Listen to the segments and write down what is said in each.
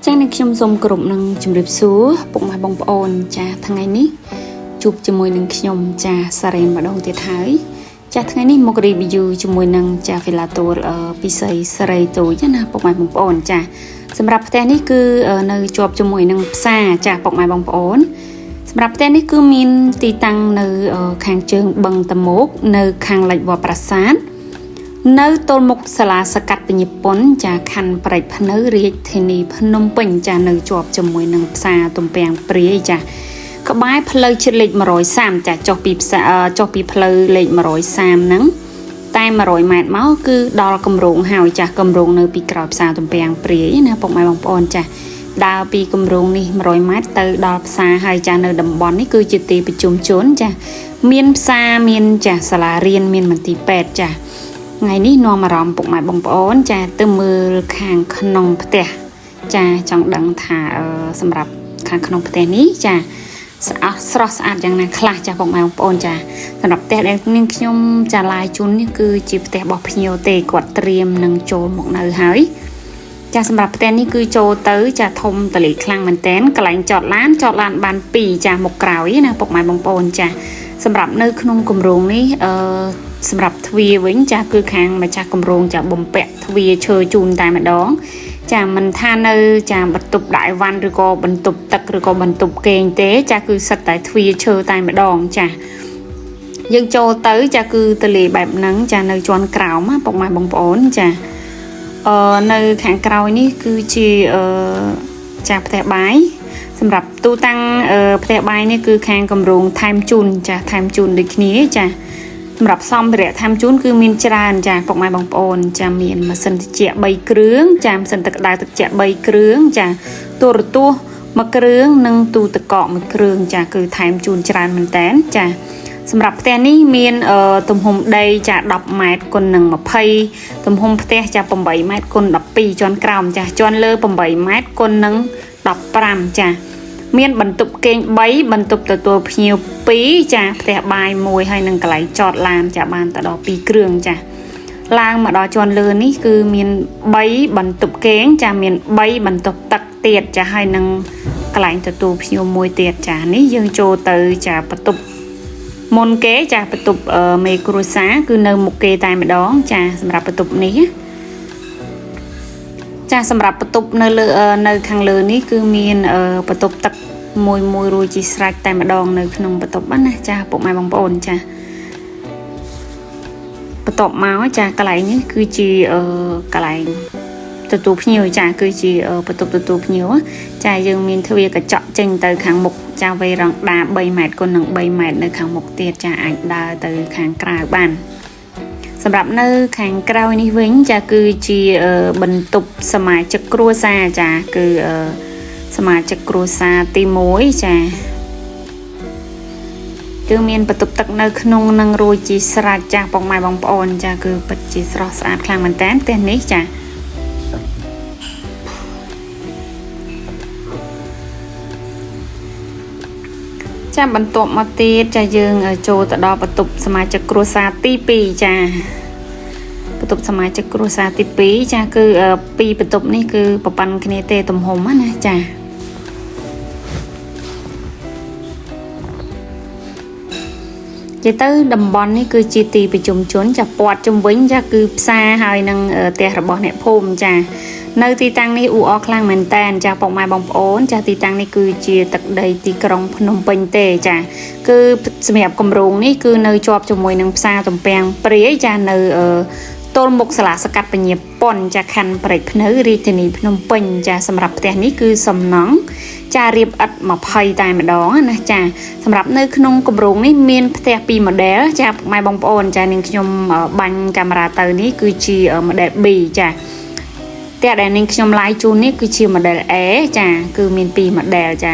ចា៎នៅខ្ញុំសូមគោរពនឹងជម្រាបសួរពុកម៉ែបងប្អូនចា៎ថ្ងៃនេះជួបជាមួយនឹងខ្ញុំចា៎សារ៉េនម្ដងទៀតហើយចា៎ថ្ងៃនេះមក review ជាមួយនឹងចា៎ Filator ពិសីសារ៉េតូចណាពុកម៉ែបងប្អូនចា៎សម្រាប់ផ្ទះនេះគឺនៅជាប់ជាមួយនឹងផ្សារចា៎ពុកម៉ែបងប្អូនសម្រាប់ផ្ទះនេះគឺមានទីតាំងនៅខាងជើងបឹងតមោកនៅខាងលិចវត្តប្រាសាទនៅទល់មុខសាលាសកាត់ពញាប៉ុនចាខណ្ឌប្រៃភ្នៅរាជធានីភ្នំពេញចានៅជាប់ជាមួយនឹងផ្សារទំពាំងព្រាយចាក្បែរផ្លូវជាតិលេខ130ចាចុះពីផ្លូវលេខ130ហ្នឹងតែ100ម៉ែត្រមកគឺដល់គម្រោងហើយចាគម្រោងនៅពីក្រោយផ្សារទំពាំងព្រាយណាពុកម៉ែបងប្អូនចាដើរពីគម្រោងនេះ100ម៉ែត្រទៅដល់ផ្សារហើយចានៅតំបន់នេះគឺជាទីប្រជុំជនចាមានផ្សារមានចាសាលារៀនមានមន្ទីរពេទ្យចាថ្ងៃនេះនាំអារម្មណ៍ពុកម៉ែបងប្អូនចាទៅមើលខាងក្នុងផ្ទះចាចង់ដឹងថាសម្រាប់ខាងក្នុងផ្ទះនេះចាស្អាតស្រស់ស្អាតយ៉ាងណាខ្លះចាពុកម៉ែបងប្អូនចាសម្រាប់ផ្ទះដែលនាងខ្ញុំចាឡាយជូននេះគឺជាផ្ទះរបស់ភ្ញៀវទេគាត់ត្រៀមនឹងចូលមកនៅហើយចាសម្រាប់ផ្ទះនេះគឺចូលទៅចាធំតលេខ្លាំងមែនតែនកន្លែងចតឡានបាន2ចាមុខក្រោយណាពុកម៉ែបងប្អូនចាសម្រាប់នៅក្នុងគម្រោងនេះសម្រាប់ទ្វារវិញចាគឺខាងម្ចាស់គម្រោងចាបំពាក់ទ្វារឈើជូនតែម្ដងចាមិនថានៅចាបន្ទប់ដាក់អីវ៉ាន់ឬក៏បន្ទប់ទឹកឬក៏បន្ទប់គេងទេចាគឺសិតតែទ្វារឈើតែម្ដងចាយើងចូលទៅចាគឺទលេបែបហ្នឹងចានៅជាន់ក្រោមពុកម៉ែបងប្អូនចានៅខាងក្រោយនេះគឺជាចាផ្ទះបាយសម្រាប់ទូតាំងផ្ទះបាយនេះគឺខាងគម្រោងថែមជូនចាថែមជូនដូចគ្នាចាសម្រាប់សម្ភារៈថែមជូនគឺមានច្រើនចាពុកម៉ែបងប្អូនចាមានម៉ាស៊ីនត្រជាក់3គ្រឿងចាម៉ាស៊ីនទឹកក្តៅត្រជាក់3គ្រឿងចាទូរទស្សន៍1គ្រឿងនិងទូទឹកកក1គ្រឿងចាគឺថែមជូនច្រើនមែនតើចាសម្រាប់ផ្ទះនេះមានទំហំដីចា10ម៉ែត្រគុណនឹង20ទំហំផ្ទះចា8ម៉ែត្រគុណ12ជាន់ក្រោមចាជាន់លើ8ម៉ែត្រគុណនឹង15ចាមានបន្ទប់គេង3បន្ទប់ទទួលភ្ញៀវ2ចាផ្ទះបាយ1ហើយនឹងកន្លែងចតឡានចាបានទៅដល់2គ្រឿងចាឡើងមកដល់ជាន់លើនេះគឺមាន3បន្ទប់គេងចាមាន3បន្ទប់ទឹកទៀតចាហើយនឹងកន្លែងទទួលភ្ញៀវ1ទៀតចានេះយើងចូលទៅចាបន្ទប់មុនគេចាបន្ទប់មេគ្រួសារគឺនៅមុខគេតែម្ដងចាសម្រាប់បន្ទប់នេះចាសម្រាប់បន្ទប់នៅខាងលើនេះគឺមានបន្ទប់ទឹកមួយរួចជាស្រេចតែម្ដងនៅក្នុងបន្ទប់ណាចាពុកម៉ែបងប្អូនចាបន្ទាប់មកចាកន្លែងនេះគឺជាកន្លែងទទួលភ្ញៀវចាគឺជាបន្ទប់ទទួលភ្ញៀវចាយើងមានទ្វារកញ្ចក់ចេញទៅខាងមុខចាវែងរងដា3ម៉ែត្រគុណនឹង3ម៉ែត្រនៅខាងមុខទៀតចាអាចដើរទៅខាងក្រៅបានសម្រាប់នៅខាងក្រៅនេះវិញចាគឺជាបន្ទប់សមាជិកគ្រួសារចាគឺសមាជិកគ្រួសារទី1ចាគឺមានបន្ទប់ទឹកនៅក្នុងនឹងរួចជាស្រេចចាបងម៉ែបងប្អូនចាគឺពិតជាស្រស់ស្អាតខ្លាំងមែនតើផ្ទះនេះចាបន្ទាប់មកទៀតចាយើងចូលទៅដល់បន្ទប់សមាជិកគ្រួសារទី2ចាបន្ទប់សមាជិកគ្រួសារទី2ចាគឺពីរបន្ទប់នេះគឺប្រព័ន្ធគ្នាទេទំហំណាចានិយាយទៅតំបន់នេះគឺជាទីប្រជុំជនចាព័ទ្ធជុំវិញចាគឺផ្សារហើយនឹងផ្ទះរបស់អ្នកភូមិចានៅទីតាំងនេះអ៊ូអរខ្លាំងមែនតែនចាពុកម៉ែបងប្អូនចាទីតាំងនេះគឺជាទឹកដីទីក្រុងភ្នំពេញទេចាគឺសម្រាប់គម្រោងនេះគឺនៅជាប់ជាមួយនឹងផ្សារទំពាំងព្រាយចានៅទល់មុខសាលាសកាត់ពញាប៉ុនចាខណ្ឌប្រៃភ្នៅរាជធានីភ្នំពេញចាសម្រាប់ផ្ទះនេះគឺសំណង់ចារៀបឥត20តែម្ដងណាចាសម្រាប់នៅក្នុងគម្រោងនេះមានផ្ទះ2 model ចាម៉ែបងប្អូនចានាងខ្ញុំបាញ់កាមេរ៉ាទៅនេះគឺជា model B ចាផ្ទះដែលនាងខ្ញុំឡាយជូននេះគឺជា model A ចាគឺមាន2 model ចា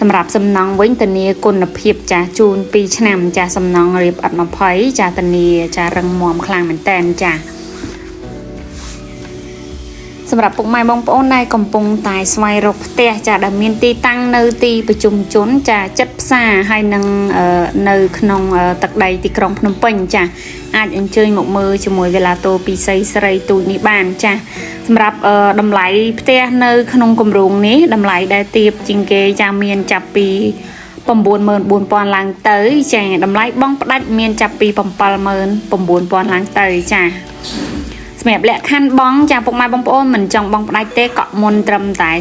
សម្រាប់សំណង់វិញធានាគុណភាពចាជូន2ឆ្នាំចាសំណង់រៀបឥត20ចាធានាចារឹងមាំខ្លាំងមែនតែនចា สำหรับปุกไม้บองปอนได้กำปงตายสวายรกเตะจะดำเนินตีตั้งเนตีประชุมชนจะจัดซาให้นังเนขนมตักใดตีกรองพนมเปิงจ้ะอาจอันเชยหมกมือจมวยเวลาโตปีไซสไรตูนิบานจ้ะสำหรับดำไหลเตะเนขนมกลมรุงนี้ดำไหลได้ตีบจิงเกจาเมียนจับปีปมบุญเมินบุญปอนลังเตยจ้ะดำไหลบ้องประดับเมียนจับปีปมปลเมินปมบุญปอนลังเตยจ้ะสมัยแหละขั้นบ้องจากปกไม้บ้องโอนเหมือนจังบ้องได้เตะเกาะมนตรมตาย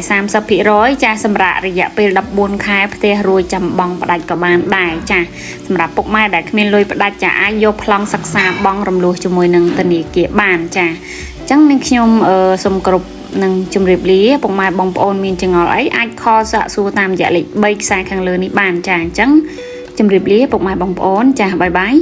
30%จากสำหรับระยะเป็นดับบุญคายเตะรวยจำบ้องได้กับบานได้จ้ะสำหรับปกไม้ได้ขมิ้นลอยได้จะอายุพลังศักษาบ้องรำลูจมวยหนึ่งตนีเกียบานจ้ะจังนึกขยมสมกรุบหนึ่งจุ่มรีบลี้ปกไม้บ้องโอนมีจังเอาไอ้อาจคอสะสูตามอย่าหลีกใบสายข้างเลยนิบานจ้ะจังจุ่มรีบลี้ปกไม้บ้องโอนจ้ะบายบาย